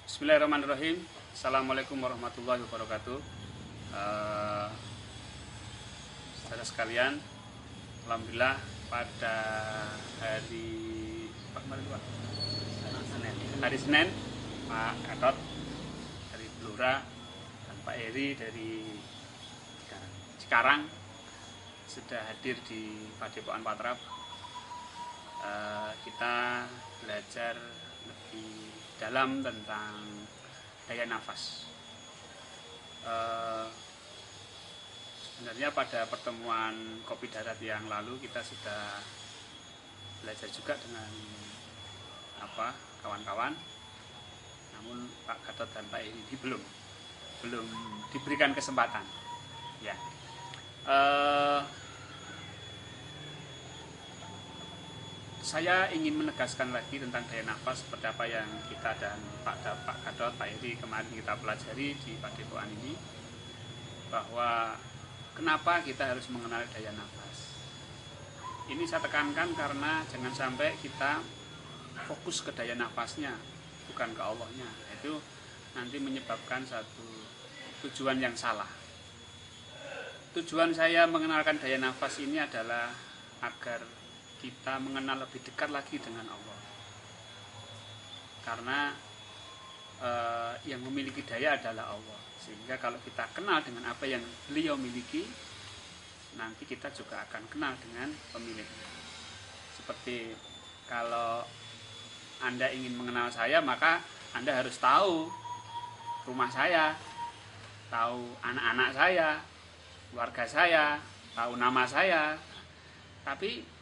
Bismillahirrahmanirrahim. Assalamualaikum warahmatullahi wabarakatuh. Saudara sekalian, alhamdulillah pada hari Senin, Pak Gatot dari Blora dan Pak Eri dari Cikarang sudah hadir di Padepokan Patrap. Kita belajar lebih dalam tentang daya nafas. Sebenarnya pada pertemuan Kopi Darat yang lalu kita sudah belajar juga dengan kawan-kawan. Namun Pak Gatot dan Pak Eri belum diberikan kesempatan. Ya. Saya ingin menegaskan lagi tentang daya nafas seperti apa yang kita dan Pak Gatot, Pak Eri kemarin kita pelajari di Padepokan ini, bahwa kenapa kita harus mengenal daya nafas. Ini saya tekankan karena jangan sampai kita fokus ke daya nafasnya, bukan ke Allahnya. Itu nanti menyebabkan satu tujuan yang salah. Tujuan saya mengenalkan daya nafas ini adalah agar kita mengenal lebih dekat lagi dengan Allah. Karena yang memiliki daya adalah Allah. Sehingga kalau kita kenal dengan apa yang beliau miliki, nanti kita juga akan kenal dengan pemiliknya. Seperti kalau Anda ingin mengenal saya, maka Anda harus tahu rumah saya, tahu anak-anak saya, keluarga saya, tahu nama saya. Tapi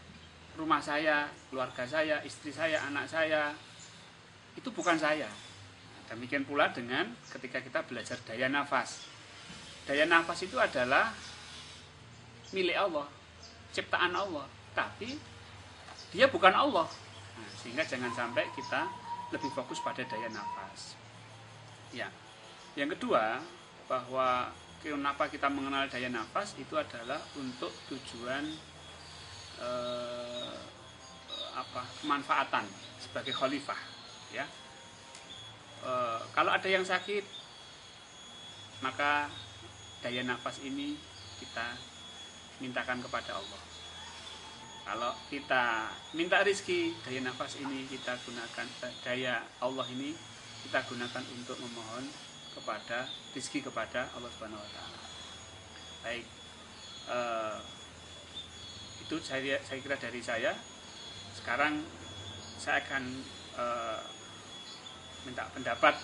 rumah saya, keluarga saya, istri saya, anak saya, itu bukan saya. Demikian pula dengan ketika kita belajar daya nafas. Daya nafas itu adalah milik Allah, ciptaan Allah, tapi dia bukan Allah. Nah, sehingga jangan sampai kita lebih fokus pada daya nafas. Ya. Yang kedua, bahwa kenapa kita mengenal daya nafas itu adalah untuk tujuan kemanfaatan sebagai khalifah, ya. Kalau ada yang sakit, maka daya nafas ini kita mintakan kepada Allah. Kalau kita minta rezeki, daya nafas ini kita gunakan, daya Allah ini kita gunakan untuk memohon kepada rezeki kepada Allah Subhanahu wa taala. Baik. Itu saya kira dari saya. Sekarang saya akan minta pendapat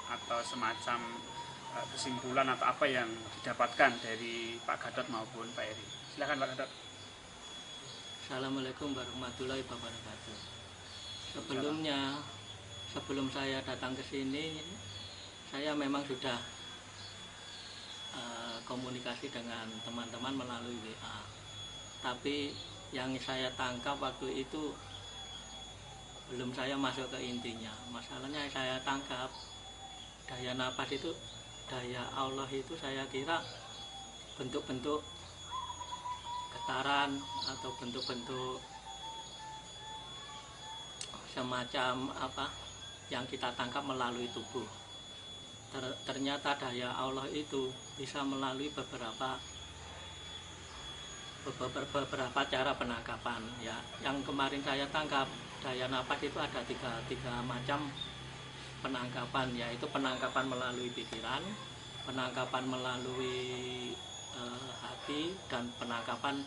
atau semacam kesimpulan atau apa yang didapatkan dari Pak Gatot maupun Pak Eri. Silakan Pak Gatot. Assalamualaikum warahmatullahi wabarakatuh. Sebelum saya datang ke sini, saya memang sudah komunikasi dengan teman-teman melalui WA. Tapi yang saya tangkap waktu itu belum saya masuk ke intinya. Masalahnya saya tangkap daya nafas itu, daya Allah itu saya kira bentuk-bentuk getaran atau bentuk-bentuk semacam apa yang kita tangkap melalui tubuh. Ternyata daya Allah itu bisa melalui beberapa cara penangkapan, ya. Yang kemarin saya tangkap daya nafas itu ada tiga macam penangkapan, yaitu penangkapan melalui pikiran, penangkapan melalui hati, dan penangkapan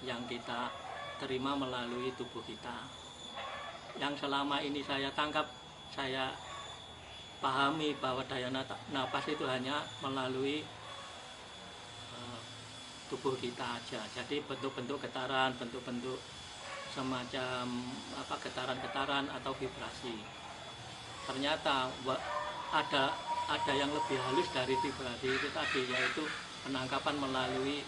yang kita terima melalui tubuh kita. Yang selama ini saya tangkap, saya pahami bahwa daya nafas itu hanya melalui tubuh kita aja. Jadi bentuk-bentuk getaran, bentuk-bentuk semacam getaran-getaran atau vibrasi. Ternyata ada yang lebih halus dari vibrasi itu tadi, yaitu penangkapan melalui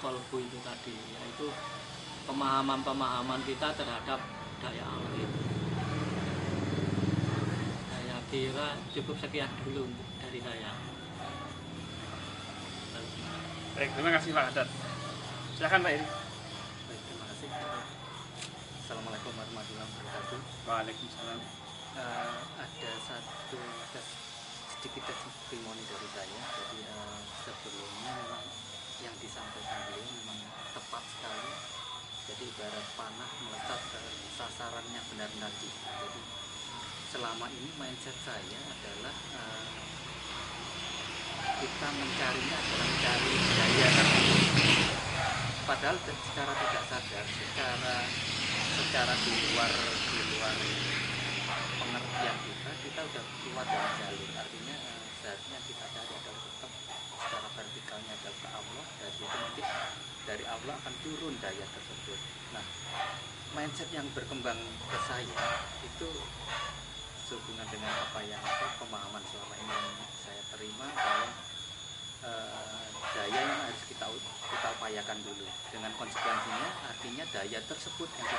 kolbu itu tadi, yaitu pemahaman kita terhadap daya Allah itu. Saya kira cukup sekian dulu dari saya. Baik, terima kasih Pak Gatot. Silakan Pak Eri. Baik, terima kasih. Assalamualaikum warahmatullahi wabarakatuh. Waalaikumsalam. Ada sedikit testimoni dari saya. Jadi sebelumnya memang yang disampaikan beliau memang tepat sekali. Jadi ibarat panah melekat ke sasarannya benar-benar bisa. Jadi selama ini mindset saya adalah kita mencarinya adalah mencari daya tertentu. Padahal secara tidak sadar, secara di luar pengertian kita udah keluar dari jalur. Artinya seharusnya kita cari adalah tetap secara vertikalnya adalah ke Allah. Dari itu nanti dari Allah akan turun daya tersebut. Nah, mindset yang berkembang ke saya itu sehubungan dengan pemahaman selama ini yang saya terima bahwa daya yang harus kita upayakan dulu. Dengan konsekuensinya artinya daya tersebut yang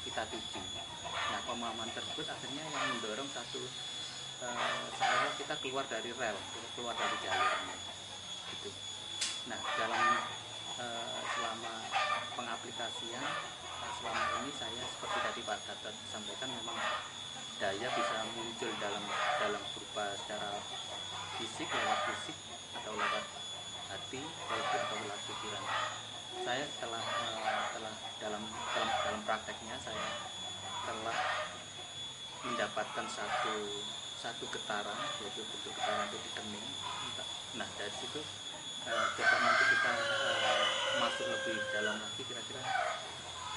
kita tuju. Nah, pemahaman tersebut akhirnya yang mendorong seolah kita keluar dari rel, keluar dari jalurnya gitu. Nah, dalam selama pengaplikasian selama ini saya seperti tadi Pak Gatot sampaikan, memang daya bisa muncul dalam berupa secara fisik, lewat fisik atau lewat hati, atau lewat pikiran. Saya telah dalam prakteknya saya telah mendapatkan satu getaran, yaitu bentuk getaran itu di kening. Nah, dari situ coba nanti kita masuk lebih dalam lagi, kira-kira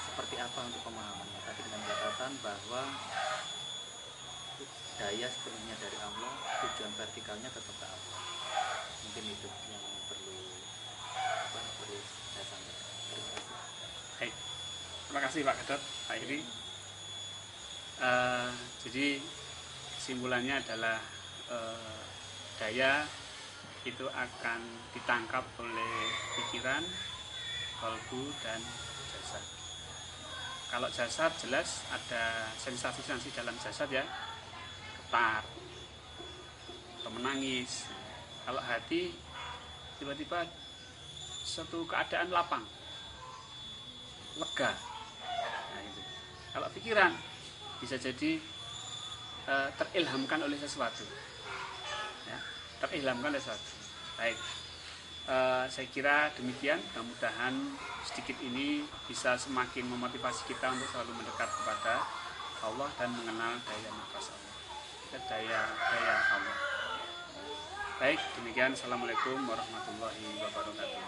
seperti apa untuk pemahamannya. Tadi dengan catatan bahwa daya sepenuhnya dari Allah, tujuan vertikalnya tetap ke Allah. Mungkin itu yang perlu saya sampaikan. Terima kasih. Baik, terima kasih Pak Gatot, Pak Iri. Jadi kesimpulannya adalah daya itu akan ditangkap oleh pikiran, kalbu, dan jasad. Kalau jasad jelas ada sensasi-sensasi dalam jasad ya, getar atau menangis. Kalau hati tiba-tiba suatu keadaan lapang, lega. Nah, itu. Kalau pikiran bisa jadi terilhamkan oleh sesuatu, ya, terilhamkan oleh sesuatu. Baik, saya kira demikian. Mudah-mudahan sedikit ini bisa semakin memotivasi kita untuk selalu mendekat kepada Allah dan mengenal daya nafas Allah, daya Allah. Baik, demikian. Assalamualaikum warahmatullahi wabarakatuh.